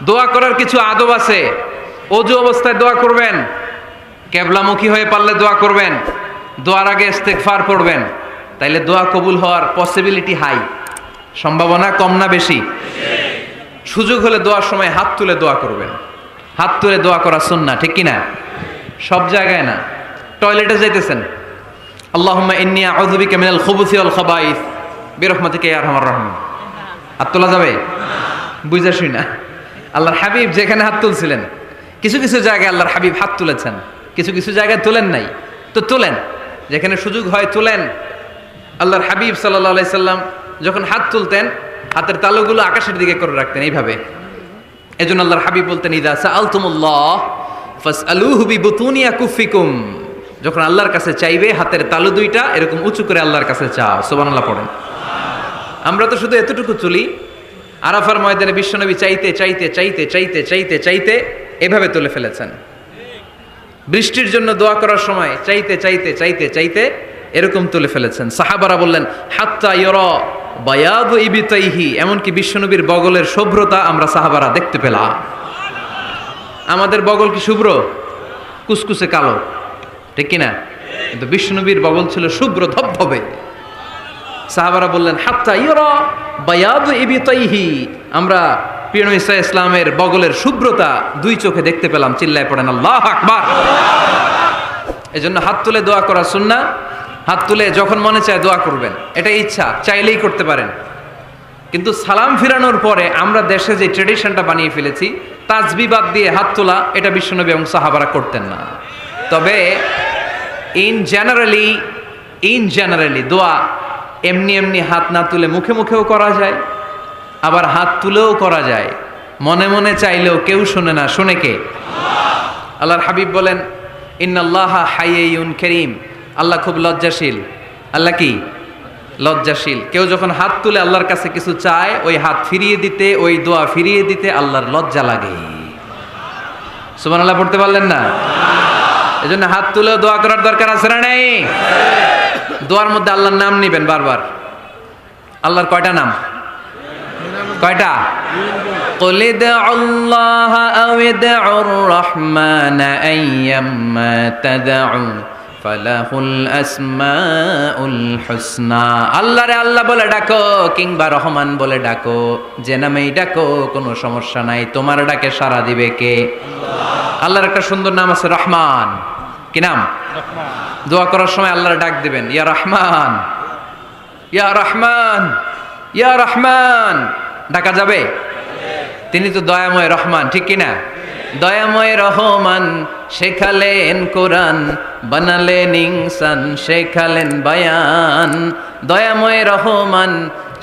দোয়া করার কিছু আদব আছে। ওযু অবস্থায় দোয়া করবেন, কিবলামুখী হয়ে পারলে দোয়া করবেন, দোয়ার আগে ইস্তেগফার পড়বেন, তাইলে দোয়া কবুল হওয়ার পসিবিলিটি হাই, সম্ভাবনা কম না বেশি? সুযোগ হলে দোয়ার সময় হাত তুলে দোয়া করবেন। হাত তুলে দোয়া করা সুন্নাহ, ঠিক কি না? সব জায়গায় না। টয়লেটে যাইতেছেন, আল্লাহুম্মা ইন্নী আউযু বিকা মিনাল খুবুসি ওয়াল খাবাইস বিরহমাতিকা ইয়া আরহামার রাহিমিন। হাত তোলা যাবে? বুঝা শুই না। আল্লাহর হাবিব যেখানে হাত তুলছিলেন, কিছু কিছু জায়গায় আল্লাহর হাবিব হাত তুলেছেন, কিছু কিছু জায়গায় তুলেন নাই। তো তুলেন, যেখানে সুযোগ হয় তুলেন। আল্লাহর হাবিব সাল্লাল্লাহু আলাইহি সাল্লাম যখন হাত তুলতেন, হাতের তালুগুলো আকাশের দিকে করে রাখতেন এইভাবে। এজন্য আল্লাহর হাবিব বলতেন, ইযা সাআলতুমুল্লাহ ফাসআলুহু বিবুতুনি আকুফিকুম। যখন আল্লাহর কাছে চাইবে, হাতের তালু দুইটা এরকম উঁচু করে আল্লাহর কাছে চাও। সুবহানাল্লাহ পড়েন। আমরা তো শুধু এতটুকু তুলি। আরাফার ময়দানে বিশ্বনবী চাইতে চাইতে চাইতে চাইতে চাইতে চাইতে এভাবে তুলে ফেলেছেন। বৃষ্টির জন্য দোয়া করার সময় চাইতে চাইতে চাইতে চাইতে এরকম তুলে ফেলেছেন। সাহাবারা বললেন, হাত্তা ইয়রা বায়াদু ইবিতাইহি, এমনকি বিশ্বনবীর বগলের শুভ্রতা আমরা সাহাবারা দেখতে পেলাম। আমাদের বগল কি শুভ্র? কুসকুসে কালো, ঠিক কিনা? কিন্তু বিশ্বনবীর বগল ছিল শুভ্র ধবধবে। সাহাবারা বললেন, হাত্তা ইয়রা বায়াদু ইবিতাইহি, আমরা প্রিয় নবী সাল্লাল্লাহু আলাইহি ইসলামের বগলের শুভ্রতা দুই চোখে দেখতে পেলাম। চিল্লায় পড়েন আল্লাহু আকবার। এজন্য হাত তুলে দোয়া করা সুন্নাহ। হাত তুলে যখন মনে চায় দোয়া করবেন, এটা ইচ্ছা, চাইলেই করতে পারেন। কিন্তু সালাম ফিরানোর পরে আমরা দেশে যে ট্রেডিশনটা বানিয়ে ফেলেছি, তাসবিহ বাদ দিয়ে হাত তোলা, এটা বিশ্বনবী এবং সাহাবারা করতেন না। তবে ইন জেনারেলি দোয়া এমনি এমনি হাত না তুলে মুখে মুখেও করা যায়, আবার হাত তুলেও করা যায়। মনে মনে চাইলেও কেউ শোনে না, শোনে কে? আল্লাহর হাবিব বলেন, ইন্নাল্লাহা হাইয়্যুন কারীম, আল্লাহ খুব লজ্জাশীল। আল্লাহ কি? লজ্জাশীল। কেউ যখন হাত তুলে আল্লাহর কাছে কিছু চায়, ওই হাত ফিরিয়ে দিতে, ওই দোয়া ফিরিয়ে দিতে আল্লাহর লজ্জা লাগে। সুবহানাল্লাহ পড়তে পারলেন না? এজন্য হাত তুলেও দোয়া করার দরকার আছে না নেই? দোয়ার মধ্যে আল্লাহর নাম নিবেন বারবার। আল্লাহর কয়টা নাম? কয়টা? قل ادعوا الله أو ادعوا الرحمن أيما تدعوا فله الأسماء الحسنى। আল্লাহ রে আল্লাহ বলে ডাকো, কিংবা রহমান বলে ডাকো, যে নামেই ডাকো কোনো সমস্যা নাই, তোমার ডাকে সাড়া দিবে কে? আল্লাহ। আল্লাহর একটা সুন্দর নাম আছে রহমান। কি নাম? রহমান। দোয়া করার সময় আল্লাহর ডাক দিবেন, ইয়া রহমান, ইয়া রহমান, ইয়া রহমান। ডাকা যাবে? তিনি তো দয়াময় রহমান, ঠিক কিনা? দয়াময় রহমান শেখালেন কোরআন, বানালেন ইনসান, শেখালেন বায়ান। দয়াময় রহমান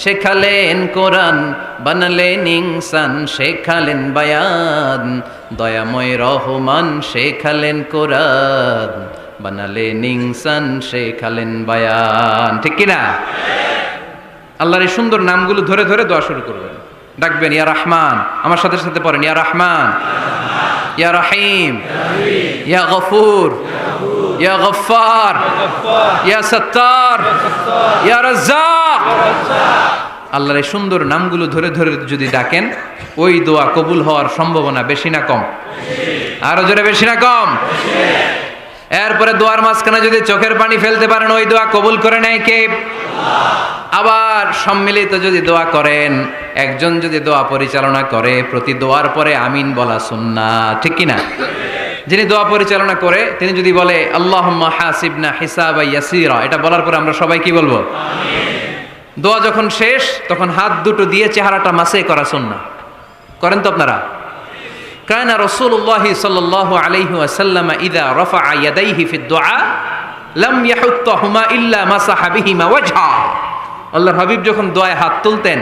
শেখালেন কোরআন, বানালেন ইনসান, শেখালেন বায়ান। দয়াময় রহমান শেখালেন কোরআন, বানালেন ইনসান, শেখালেন বায়ান, ঠিক কিনা? আল্লাহর এই সুন্দর নামগুলো ধরে ধরে দোয়া শুরু করবেন। ডাকবেন, ইয়া রহমান, আমার সাথে সাথে পড়েন, ইয়া রহমান, ইয়া রহিম, ইয়া গফুর, ইয়া গফফার, ইয়া সত্তার, ইয়া রাজ্জাক। আল্লাহর এই সুন্দর নামগুলো ধরে ধরে যদি ডাকেন, ওই দোয়া কবুল হওয়ার সম্ভাবনা বেশি না কম? আরো জোরে, বেশি না কম? এরপরে দোয়ার মাঝখানে যদি চোখের পানি ফেলতে পারেন, ওই দোয়া কবুল করে নেয় কে? আবার সম্মিলিত যদি দোয়া করেন, একজন যদি দোয়া পরিচালনা করে, প্রতি দোয়ার পরে আমিন বলা সুন্নাহ, ঠিক কিনা? যিনি দোয়া পরিচালনা করে তিনি যদি বলে আল্লাহুম্মা হাসিবনা হিসাবান ইয়াসীরা, এটা বলার পরে আমরা সবাই কি বলবো? আমিন। দোয়া যখন শেষ, তখন হাত দুটো দিয়ে চেহারাটা মাসে করা সুন্নাহ। করেন তো আপনারা? কানা রাসূলুল্লাহি সাল্লাল্লাহু আলাইহি ওয়াসাল্লাম ইযা রাফা'a ইয়াদাইহি ফিদ দুআ লাম ইয়াহুত্তাহুমা ইল্লা মাসাহা বিহিমা ওয়াজহা। আল্লাহর হাবিব যখন দোয়ায় হাত তুলতেন,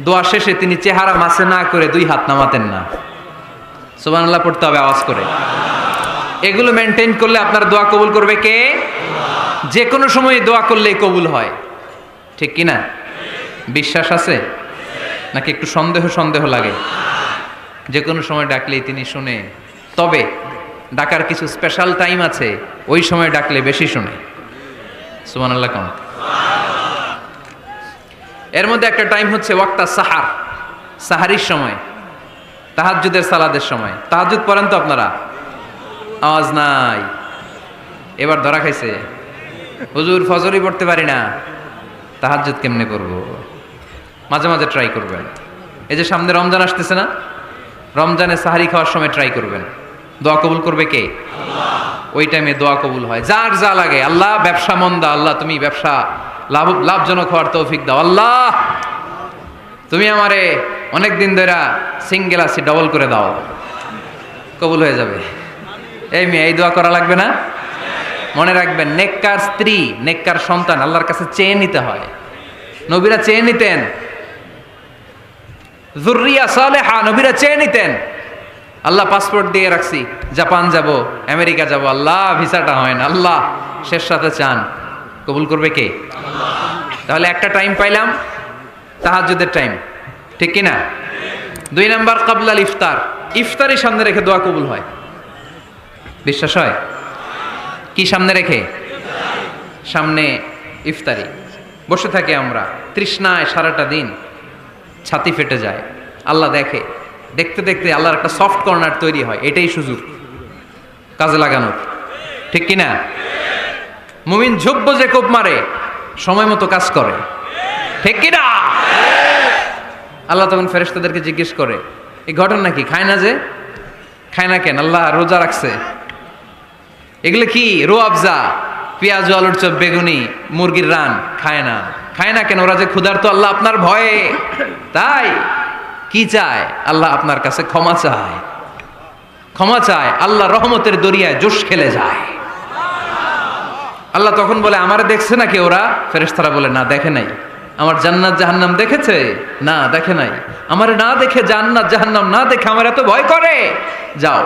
দোয়া শেষে তিনি চেহারা মাসে না করে দুই হাত নামাতেন না। সুবহানাল্লাহ পড়তে হবে আওয়াজ করে। এগুলো মেনটেন করলে আপনার দোয়া কবুল করবে কে? যে কোনো সময় দোয়া করলেই কবুল হয়, ঠিক কিনা? বিশ্বাস আছে নাকি একটু সন্দেহ সন্দেহ লাগে? যে কোনো সময় ডাকলেই তিনি শুনে। তবে ডাকার কিছু স্পেশাল টাইম আছে, ওই সময় ডাকলে বেশি শুনে। সুবহানাল্লাহ কোন? এর মধ্যে একটা টাইম হচ্ছে ওয়াক্তা সাহার, সাহারির সময়। তাহাজ্জুদের সালাদের সময় তাহাজ্জুদ পড়েন তো আপনারা? আওয়াজ নাই, এবার ধরা খাইছে। হুজুর ফজরই পড়তে পারি না, তাহাজ্জুদ কেমনে করব? মাঝে মাঝে ট্রাই করবেন। এই যে সামনে রমজান আসতেছে না, রমজানে সাহারি খাওয়ার সময় ট্রাই করবেন। দোয়া কবুল করবে কে? ওই টাইমে দোয়া কবুল হয়। যার যা লাগে, আল্লাহ ব্যবসা মন্দা, আল্লাহ তুমি ব্যবসা লাভজনক হওয়ার তৌফিক দাও, আল্লাহ তুমি আমারে অনেক দিন ধরে সিঙ্গেল আছি ডবল করে দাও, কবুল হয়ে যাবে। এই মেয়ে, এই দোয়া করা লাগবে না? মনে রাখবেন, নেককার স্ত্রী, নেককার সন্তান আল্লাহর কাছে চেয়ে নিতে হয়। নবীরা চেয়ে নিতেন, যুররিয়া সালেহা নবীরা চেয়ে নিতেন। আল্লাহ পাসপোর্ট দিয়ে রাখছি, জাপান যাব, আমেরিকা যাব, আল্লাহ ভিসাটা হয় না, আল্লাহ শেষ সাথে চান, কবুল করবে কে? তাহলে একটা টাইম পাইলাম, তাহাজ্জুদের টাইম, ঠিক কিনা? 2 নাম্বার কাবলাল ইফতার, ইফতারি সামনে রেখে দোয়া কবুল হয়। বিশ্বাস হয়? কি সামনে রেখে? সামনে ইফতারি। বসে থাকি আমরা তৃষ্ণায় সারাটা দিন, ছাতি ফেটে যায়। আল্লাহ দেখে, দেখতে দেখতে আল্লাহর একটা সফট কর্নার তৈরি হয়। এটাই সুযোগ কাজে লাগানোর, ঠিক কিনা? মুমিন ঝুব্ব যে কোপ মারে, সময় মতো কাজ করে, ঠিক কিনা? আল্লাহ তখন ফেরেশতাদেরকে জিজ্ঞেস করে, এই ঘটনা কি? খায় না যে? খায় না কেন? আল্লাহ রোজা রাখছে। এগুলো কি? রো আফজা, পেঁয়াজ, আলুর চপ, বেগুনি, মুরগির রান খায় না। খায় না কেন? ওরা যে ক্ষুধার্ত, আল্লাহ আপনার ভয়ে। তাই কি চায়? আল্লাহ আপনার কাছে ক্ষমা চায়, ক্ষমা চায়। আল্লাহ রহমতের দরিয়ায় জোশ খেলে যায়। আল্লাহ তখন বলে, আমারে দেখছে নাকি ওরা? ফেরেশতারা বলে, না দেখে নাই। আমার জান্নাত জাহান্নাম দেখেছে? না দেখে নাই। আমারে না দেখে, জান্নাত জাহান্নাম না দেখে আমার এত ভয় করে? যাও,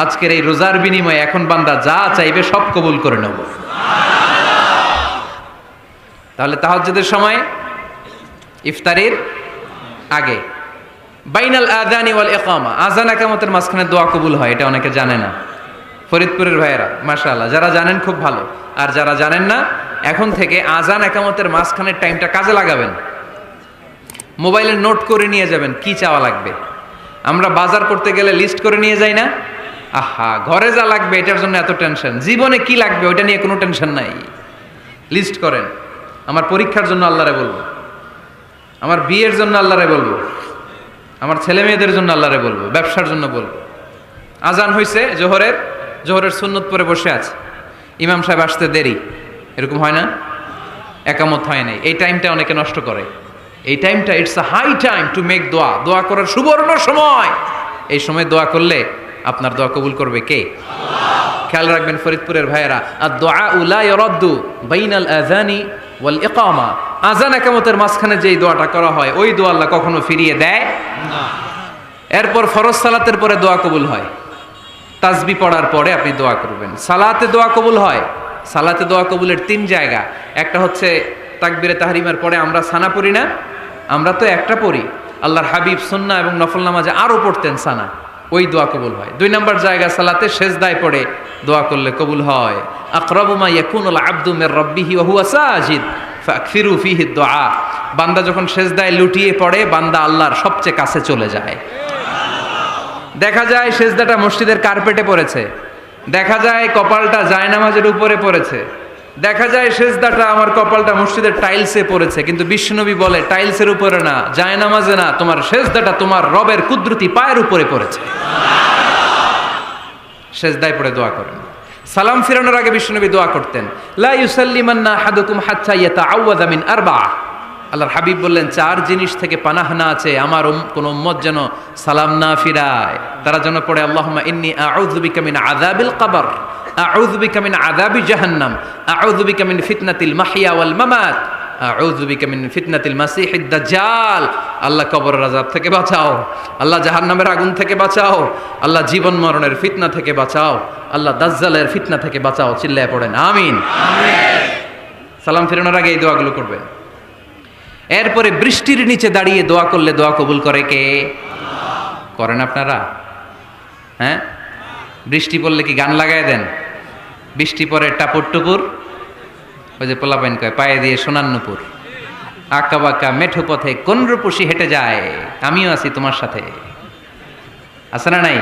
আজকের এই রোজার বিনিময়ে এখন বান্দা যা চাইবে সব কবুল করে নেব। তাহলে তাহাজ্জুদের সময় ইফতারির আগে, বাইনাল আযানি ওয়াল ইকামা, আযান ইকামতের মাঝখানে দোয়া কবুল হয়। এটা অনেকে জানে না। ফরিদপুরের ভাইয়েরা মাশাআল্লাহ, যারা জানেন খুব ভালো, আর যারা জানেন না, এখন থেকে আযান ইকামতের মাঝখানের টাইমটা কাজে লাগাবেন। মোবাইলে নোট করে নিয়ে যাবেন কি চাওয়া লাগবে। আমরা বাজার করতে গেলে লিস্ট করে নিয়ে যাই না? আহা, ঘরে যা লাগবে এটার জন্য এত টেনশন, জীবনে কি লাগবে ওইটা নিয়ে কোনো টেনশন নাই। লিস্ট করেন। আমার পরীক্ষার জন্য আল্লাহরে বলবো, আমার বিয়ের জন্য আল্লাহরে বলবো, আমার ছেলে মেয়েদের জন্য আল্লাহরে বলবো, ব্যবসার জন্য বলবো। আজান হয়েছে জোহরের সুন্নত পরে বসে আছে, ইমাম সাহেব আসতে দেরি, এরকম হয় না? একামত হয় নাই, এই টাইমটা অনেকে নষ্ট করে। এই টাইমটা it's a high time to make দোয়া, দোয়া করার সুবর্ণ সময়। এই সময় দোয়া করলে আপনার দোয়া কবুল করবে কে? খেয়াল রাখবেন ফরিদপুরের ভাইয়েরা, আর দোয়া লা ইরাদ্দু বাইনাল আযানি ওয়াল ইকামা, আযান ইকামতের মাঝখানে যেই দোয়াটা করা হয় ওই দোয়া আল্লাহ কখনো ফিরিয়ে দেয় না। এরপর ফরজ সালাতের পরে দোয়া কবুল হয়। তাসবিহ পড়ার পরে আপনি দোয়া করবেন। সালাতে দোয়া কবুল হয়। সালাতে দোয়া কবুলের 3 জায়গা। একটা হচ্ছে তাকবীরে তাহরিমার পরে আমরা সানা পড়ি না, আমরা তো একটা পড়ি। আল্লাহর হাবিব সুন্নাহ এবং নফল নামাজে আরো পড়তেন সানা, ওই দোয়া কবুল হয়। 2 নম্বর জায়গা সালাতে সেজদায় পড়ে দোয়া করলে কবুল হয়। আকরাবু মা ইয়াকুনুল আবদু মির রাব্বিহি ওয়া হুয়া সাজিদ ফাকফিরু ফিহি দুআ, বান্দা যখন সেজদায় লুটিয়ে পড়ে বান্দা আল্লাহর সবচেয়ে কাছে চলে যায়। দেখা যায় সেজদাটা মসজিদের কার্পেটে পড়েছে, দেখা যায় কপালটা জায়নামাজের উপরে পড়েছে, দেখা যায় সেজদাটা আমার কপালটা মসজিদের টাইলসে পড়েছে, কিন্তু বিশ্বনবী বলে টাইলসের উপরে না, জায়নামাজে না, তোমার সেজদাটা তোমার রবের কুদরতি পায়ের উপরে পড়েছে। সেজদায় পড়ে দোয়া করেন। সালাম ফিরানোর আগে বিশ্বনবী দোয়া করতেন, লা ইউসাল্লিমান্না আহাদুকুম হাত্তা ইয়াতাআওয়াযা মিন আরবাআ। আল্লাহর হাবিব বললেন 4 জিনিস থেকে পানাহ না আছে আমার কোন উম্মত যেন সালাম না ফিরায়। তারা যেন পড়ে আল্লাহুম্মা ইন্নী আউযু বিকা মিন আযাবিল কবর, আউযু বিকা মিন আযাবি জাহান্নাম, আউযু বিকা মিন ফিতনাতিল মাহইয়া ওয়াল মামাত, আউযু বিকা মিন ফিতনাতিল মাসিহিদ দাজ্জাল। আল্লাহ কবরের আযাব থেকে বাঁচাও, আল্লাহ জাহান্নামের আগুন থেকে বাঁচাও, আল্লাহ জীবন মরণের ফিতনা থেকে বাঁচাও, আল্লাহ দাজ্জালের ফিতনা থেকে বাঁচাও। চিল্লায়ে পড়েন আমিন। আমিন। সালাম ফিরানোর আগে এই দোয়াগুলো করবেন। এরপরে বৃষ্টির নিচে দাঁড়িয়ে দোয়া করলে দোয়া কবুল করে কে? করেন আপনারা? হ্যাঁ, বৃষ্টি পড়লে কি গান লাগায় দেন? বৃষ্টি পরে টাপুর টুপুর, ওই যে পোলাপাইন কয় পায়ে দিয়ে সোনার নুপুর, আঁকা বাঁকা মেঠো পথে কোন রূপসী হেঁটে যায়, আমিও আছি তোমার সাথে। আছে না নাই?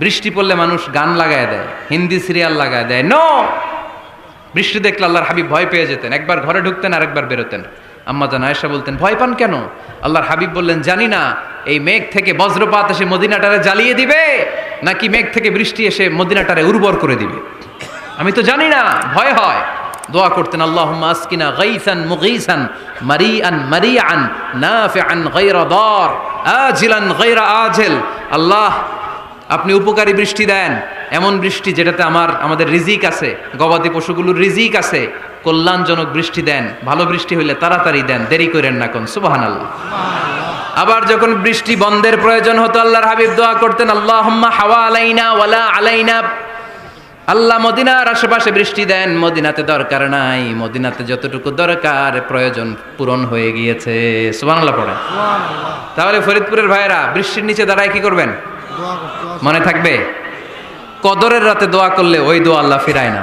বৃষ্টি পড়লে মানুষ গান লাগায় দেয়, হিন্দি সিরিয়াল লাগায় দেয়। নো, বৃষ্টি দেখলে আল্লাহর হাবিব ভয় পেয়ে যেতেন, একবার ঘরে ঢুকতেন আর একবার বেরোতেন। আম্মা জান আয়েশা বলতেন, ভয় পান কেন? আল্লাহর হাবিব বললেন, জানি না এই মেঘ থেকে বজ্রপাত এসে মদিনাটারে জ্বালিয়ে দিবে নাকি মেঘ থেকে বৃষ্টি এসে মদিনাটারে উর্বর করে দিবে, আমি তো জানি না, ভয় হয়। দোয়া করতেন, আল্লাহুম্মা আসকিনা গাইসান মুগীসান মারিআন মারিআন নাফিআন গায়রা দার আজিলান গায়রা আজিল। আল্লাহ, আপনি উপকারী বৃষ্টি দেন, এমন বৃষ্টি যেটাতে আমাদের রিজিক আছে, গবাদি পশুগুলোর রিজিক আছে। কল্যাণজনক বৃষ্টি দেন, ভালো বৃষ্টি হইলে তাড়াতাড়ি দেন, দেরি করেন না কোন। সুবহানাল্লাহ। আবার যখন বৃষ্টি বন্ধের প্রয়োজন হতো, আল্লাহর হাবিব দোয়া করতেন, আল্লাহুম্মা হাওয়া আলাইনা ওয়ালা আলাইনা। আল্লাহ মদিনার আশেপাশে বৃষ্টি দেন, মদিনাতে দরকার নাই, মদিনাতে যতটুকু দরকার প্রয়োজন পূরণ হয়ে গিয়েছে। সুবহানাল্লাহ পড়েন। তাহলে ফরিদপুরের ভাইয়েরা বৃষ্টির নিচে দাঁড়ায় কি করবেন? মনে থাকবে, কদরের রাতে দোয়া করলে ওই দোয়া আল্লাহ ফিরায় না।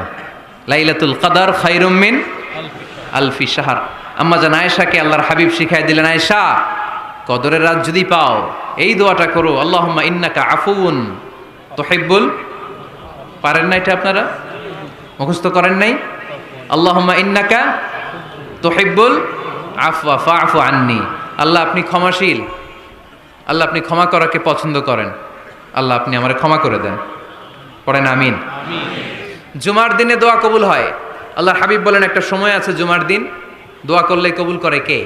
লাইলাতুল কদর খায়রুম মিন আলফি শাহর। আম্মা জান আয়েশাকে আল্লাহর হাবিব শিখাই দিলেন, আয়েশা, কদরের রাত যদি পাও এই দোয়াটা করো, আল্লাহুম্মা ইন্নাকা আফুউন তুহিব্বুল। পারেন না এটা? আপনারা মুখস্থ করেন নাই? আল্লাহুম্মা ইন্নাকা তুহিব্বুল আফওয়া ফাআফু আন্নি। আল্লাহ আপনি ক্ষমাশীল, আল্লাহ আপনি ক্ষমা করাকে পছন্দ করেন, আল্লাহ আপনি আমারে ক্ষমা করে দেন। পড়েন আমিন। জুমার দিনে দোয়া কবুল হয়। আল্লাহর হাবিব বলেন, একটা সময় আছে জুমার দিন দোয়া করলে কবুল করে কে?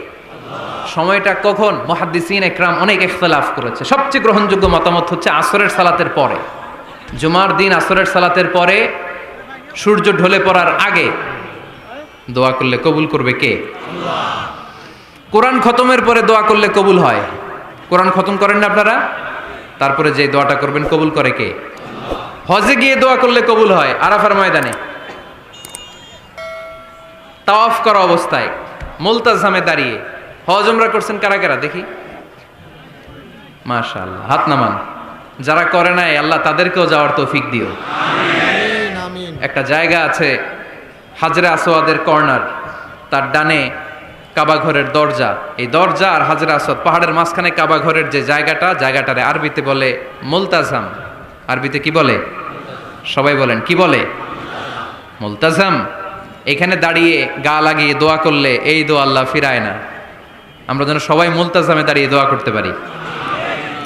সময়টা কখন? মুহাদ্দিসিন ইকরাম অনেক ইখতিলাফ করেছে। সবচেয়ে গ্রহণযোগ্য মতামত হচ্ছে আসরের সালাতের পরে। জুমার দিন আসরের সালাতের পরে সূর্য ঢলে পড়ার আগে দোয়া করলে কবুল করবে কে? কোরআন খতমের পরে দোয়া করলে কবুল হয়। কোরআন খতম করেন না আপনারা? তারপরে যে দোয়াটা করবেন কবুল করে কে? হজে গিয়ে দোয়া করলে কবুল হয়। আরাফার ময়দানে তাওয়াফ করা অবস্থায় মুলতাজামে দাঁড়িয়ে। হজ উমরা করছেন কারা কারা দেখি? মাশাআল্লাহ, হাত নামান। যারা করে নাই আল্লাহ তাদেরকেও যাওয়ার তৌফিক দিও। একটা জায়গা আছে হাজরে আসওয়াদের কর্নার, তার ডানে কাবা ঘরের দরজা। এই দরজা আর হাজরে আসওয়াদ পাহাড়ের মাঝখানে কাবা ঘরের যে জায়গাটারে আরবিতে বলে মুলতাজাম। আরবিতে কি বলে? সবাই বলেন, কি বলে? মুলতাজাম। এখানে দাঁড়িয়ে গা লাগিয়ে দোয়া করলে এই দোয়া আল্লাহ ফিরায় না। আমরা যেন সবাই মুলতাজামে দাঁড়িয়ে দোয়া করতে পারি।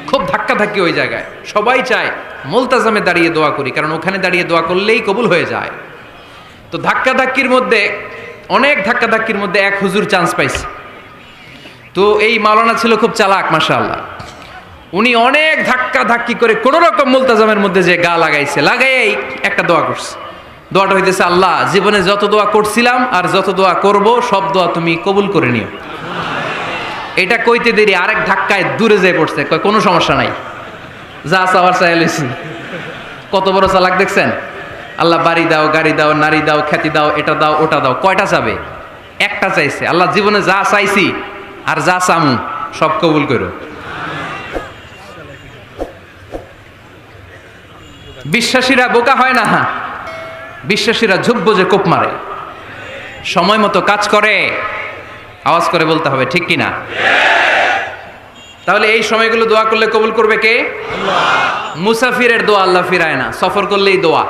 খুব ধাক্কাধাক্কি ওই জায়গায়, সবাই চায় মুলতাজামে দাঁড়িয়ে দোয়া করি, কারণ ওখানে দাঁড়িয়ে দোয়া করলেই কবুল হয়ে যায়। তো ধাক্কাধাক্কির মধ্যে, অনেক ধাক্কাধাক্কির মধ্যে এক হুজুর চান্স পাইছে। তো এই মাওলানা ছিল খুব চালাক, মাশাআল্লাহ। উনি অনেক ধাক্কাধাক্কি করে কোনো রকম মুলতাজামের মধ্যে যে গা লাগাইছে, লাগাইয়াই একটা দোয়া করছে। দোয়াটা হইতেছে, আল্লাহ জীবনে যত দোয়া করছিলাম আর যত দোয়া করব সব দোয়া তুমি কবুল করে নিও। এটা কইতে দেরি আরেক ধাক্কায় দূরে যেয়ে পড়ছে, কয় কোনো সমস্যা নাই, যা চাওয়ার চাই লইছি। কত বড় চালাক দেখছেন? আল্লাহ বাড়ি দাও, গাড়ি দাও, নারী দাও, খ্যাতি দাও, এটা দাও, ওটা দাও। কয়টা চাবে? একটা চাইছে। আল্লাহ জীবনে যা চাইছি আর যা চামু সব কবুল করো। বিশ্বাসীরা বোকা হয় না, বিশ্বাসীরা ঝুঁকবো যে কোপ মারে, সময় মতো কাজ করে। আওয়াজ করে বলতে হবে, ঠিক কিনা? তাহলে এই সময়গুলো দোয়া করলে কবুল করবে কে? মুসাফিরের দোয়া আল্লাহ ফিরায় না, সফর করলেই দোয়া।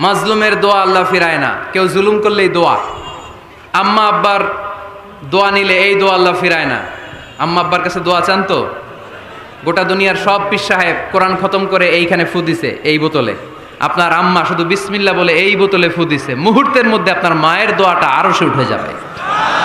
মাজলুমের দোয়া আল্লাহ ফিরায় না, কেউ জুলুম করলেই দোয়া। আম্মা আব্বার দোয়া নিলে এই দোয়া আল্লাহ ফিরায় না। আম্মা আব্বার কাছে দোয়া চান তো? গোটা দুনিয়ার সব পীর সাহেব কোরআন খতম করে এইখানে ফু দিছে এই বোতলে, আপনার আম্মা শুধু বিসমিল্লাহ বলে এই বোতলে ফু দিছে, মুহূর্তের মধ্যে আপনার মায়ের দোয়াটা আরশে উঠে যাবে।